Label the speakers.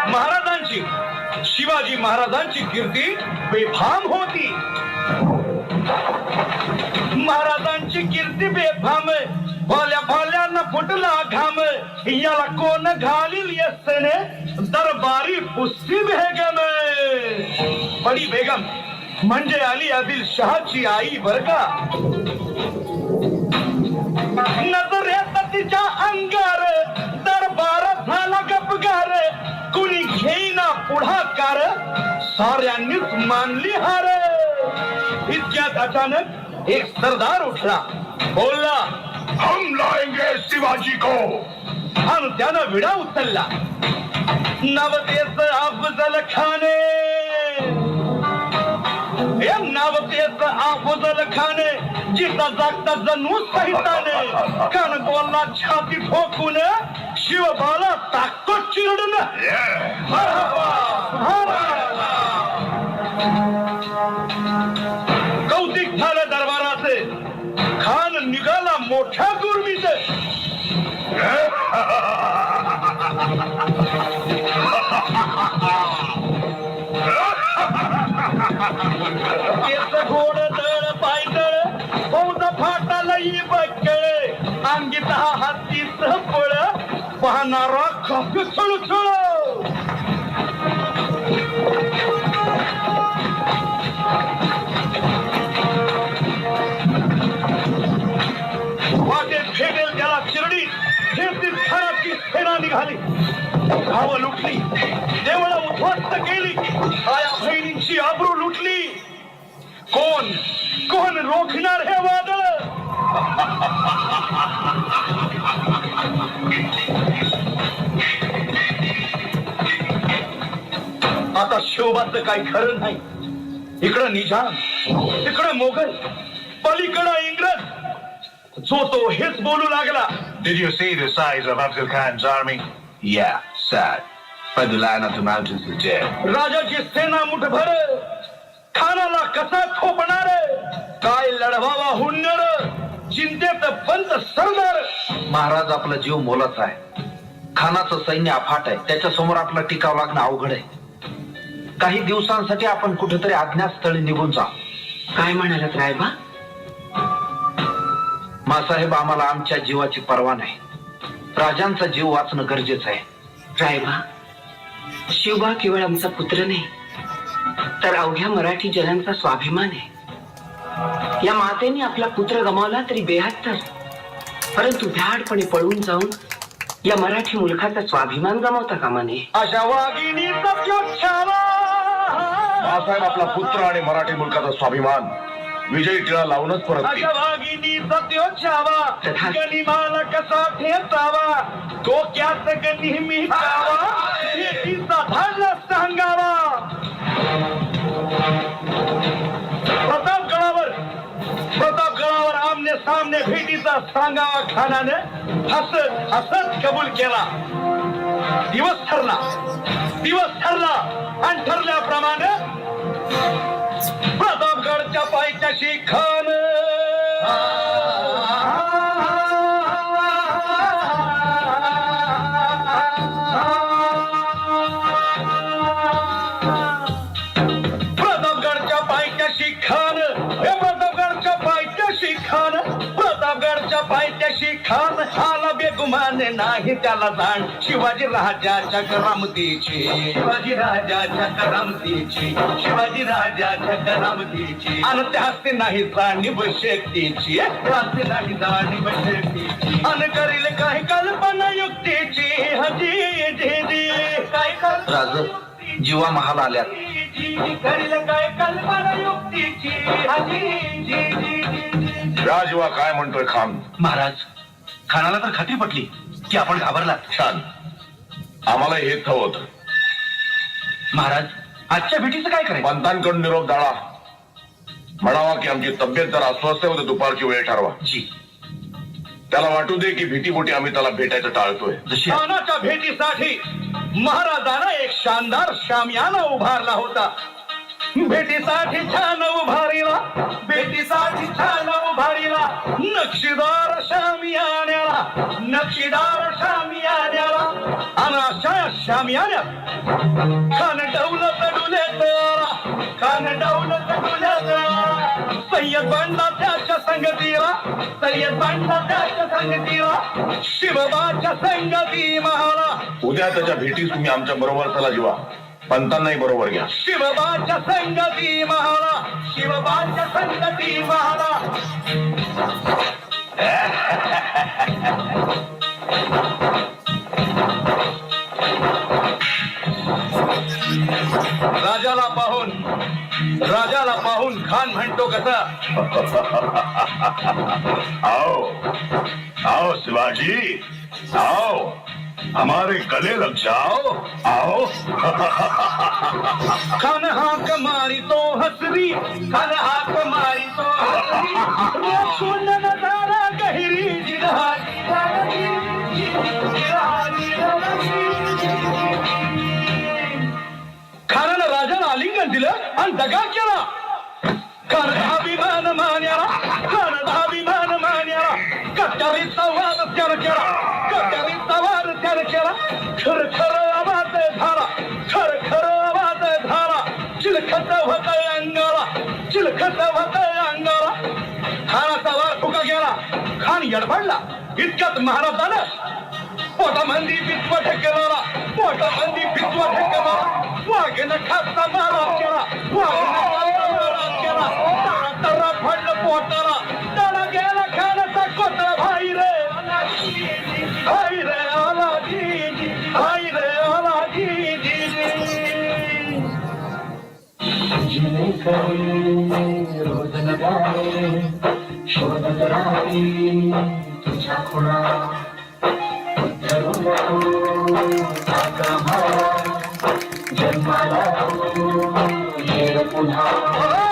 Speaker 1: महाराजांची, शिवाजी महाराजांची कीर्ती बेफाम होती. महाराजांची कीर्ती बेफाम, भाल्या भाल्यांना फुटला घाम. याला कोण घालील यस्सेने, दरबारी पुस्ती बेगम. बडी बेगम म्हणजे अली आदिल शहाची आई बर का. नजरेत तिच्या अंगार दरबारात झाला गपगार. कुणी घेईना पुढाकार, साऱ्यांनीच मानली हार. इतक्यात अचानक एक सरदार उठला, बोलला,
Speaker 2: हम लाएंगे शिवाजी को.
Speaker 1: आणि त्यानं विडा उचलला. नवतेच अफजल खाने, नवतेच अफजल खाने, जिता जागता जणू सहिताने. कान बोलला छाती ठोकून, शिवबाला टाकतो चिरडून. कौतिक झालं दरबाराचे. खान निघाला मोठ्या दुर्मीचे. घोड तळ पायतळ, फौज फाटालई बक्कळ. अंगीत हातीच फळ, पाहणारा खप छळछळ. वाटेत फेडेल त्याला चिरडी, फिरतीत खानाची सेना निघाली. गावं लुटली, देवळं उद्ध्वस्त केली, आया बहिणींची आबरू लुटली. कोण कोण रोखणार हे वादळ. आता शिवबाचं काही खरं नाही. इकडं निजाम, तिकडं मोगल, पलीकडं इंग्रज. जो तो हेच बोलू लागला.
Speaker 2: Did you see the size of Afzal Khan's army? Yeah, sad. But the line of the mountains is dead.
Speaker 1: राजाची सेना मुठभर, खानाला कसा खोपणार. काय लढवावा हुन्नर, चिंतेत पंत सरदार.
Speaker 3: महाराज आपला जीव मोलाचा आहे. खानाचं सैन्य अफाट आहे. त्याच्या समोर आपला टिकाव लागणं अवघड आहे. काही दिवसांसाठी आपण कुठेतरी अज्ञातस्थळी निघून जा.
Speaker 4: काय म्हणालात रायबा?
Speaker 3: मासाहेब, आम्हाला आमच्या जीवाची पर्वा नाही. राजांचा जीव वाचणं गरजेचं आहे.
Speaker 4: रायबा, शिवबा केवळ आमचा पुत्र नाही, तर अवघ्या मराठी जनांचा स्वाभिमान आहे. या मातेने आपला पुत्र गमावला तरी बेहत्तर, परंतु भ्याडपणे पळून जाऊन या मराठी मुलखाचा स्वाभिमान गमावता कामा नये.
Speaker 1: अशा वाघिणीचा छावा.
Speaker 2: मासाहेब आपला पुत्र आणि मराठी मुलकाचा स्वाभिमान विजयी टिळा लावूनच परत
Speaker 1: अशा वाघिणीचा छावा. गनिमाला कसा ठेचावा, डोक्यात नेहमी जावा. शेतीचा धाडला सांगावा. प्रतापगडावर आमने सामने भेटीचा सांगावा. खानाने हसत हसत कबूल केला. दिवस ठरला आणि ठरल्याप्रमाणे प्रतापगडच्या पायथ्याशी खान. प्रतापगडच्या पायथ्याशी खान, प्रतापगडच्या पायथ्याशी खान, प्रतापगडच्या पायथ्याशी खान. आला बेगुमाने नाही त्याला जाण. शिवाजी राजाच्या करामतीची, शिवाजी राजाच्या करामतीची, शिवाजी राजाच्या करामतीची. आणि त्याचे नाही जाणीव शक्तीची, त्याचे नाही जाणीव शक्तीची. आणि करील काही कल्पना युक्तीची. हजी जी काय
Speaker 3: राज, जीवा महाल आल्यात.
Speaker 1: करील काय कल्पना युक्तीची. हजी जी
Speaker 2: राजवा काय म्हणतोय खान?
Speaker 3: महाराज, खानाला तर खात्री पटली की आपण घाबरलात.
Speaker 2: छान, आम्हाला हेच हवं होतं.
Speaker 3: महाराज, आजच्या भेटीचं काय करायचं?
Speaker 2: पंतांकडून निरोप दाळा. म्हणावा की आमची तब्येत जर अस्वस्थ आहे, दुपारची वेळ ठरवा.
Speaker 3: जी.
Speaker 2: त्याला वाटू दे की भीतीपोटी आम्ही त्याला भेटायचं टाळतोय.
Speaker 3: जशी
Speaker 1: खानाच्या भेटीसाठी महाराजानं एक शानदार शामियाना उभारला होता. भेटीसाठी छान उभारीला, भेटीसाठी छान उभारीला नक्षीदार शामियान्याला, नक्षीदार शामियान्याला. आणि अशा शामियान्यात खान डौलत डुल्यात, खान डौलत डुल्यात सय्यद बांधला त्याच्या संगतीला, सय्यद बांधला त्याच्या संगतीला, शिवबाच्या संगती महाला.
Speaker 2: उद्या त्याच्या भेटीस तुम्ही आमच्या बरोबर चला जीवा, पंतांनाही बरोबर घ्या.
Speaker 1: शिवबाच्या संगती महाला, शिवबाच्या संगती महाला. राजाला पाहून खान म्हणतो कसा,
Speaker 2: आओ आओ शिवाजी, आओ हमारे गले लग जाओ, आओ.
Speaker 1: खान हाक मारी तो हसरी, खान हाक मारी तो हसरी, रसूल नजारा गहिरी जिरहारी, खानानं राजाला आलिंगन दिलं आणि दगा केला. खान अभिमान मान्याला, खान अभिमान मान्याला कट्यारीचा वाद त्यानं केला, कट्यारीचा वाद त्यानं केला. खर खर आवाज झाला, खर खर आवाज झाला, चिलखत होत अंगाला, चिलखत होत अंगाला. खानाचा वार फुका गेला, खान यडबडला. इतक्यात महाराजानं पोटामंदी पित्व ठेकेला, पोटामंदी पित्व ठेकेला. वाघेनं खासचा मारा केला, वाघेनं खासचा मारा केला. तरा फडलं पोटाला, तडा गेला खानाचा कोतळा. भाई रे भाई रे आला जी, भाई रे आला जी.
Speaker 5: जिने करे रोज लगाए शोधत राही तुझ्या खुणा जन्माला येर पुन्हा.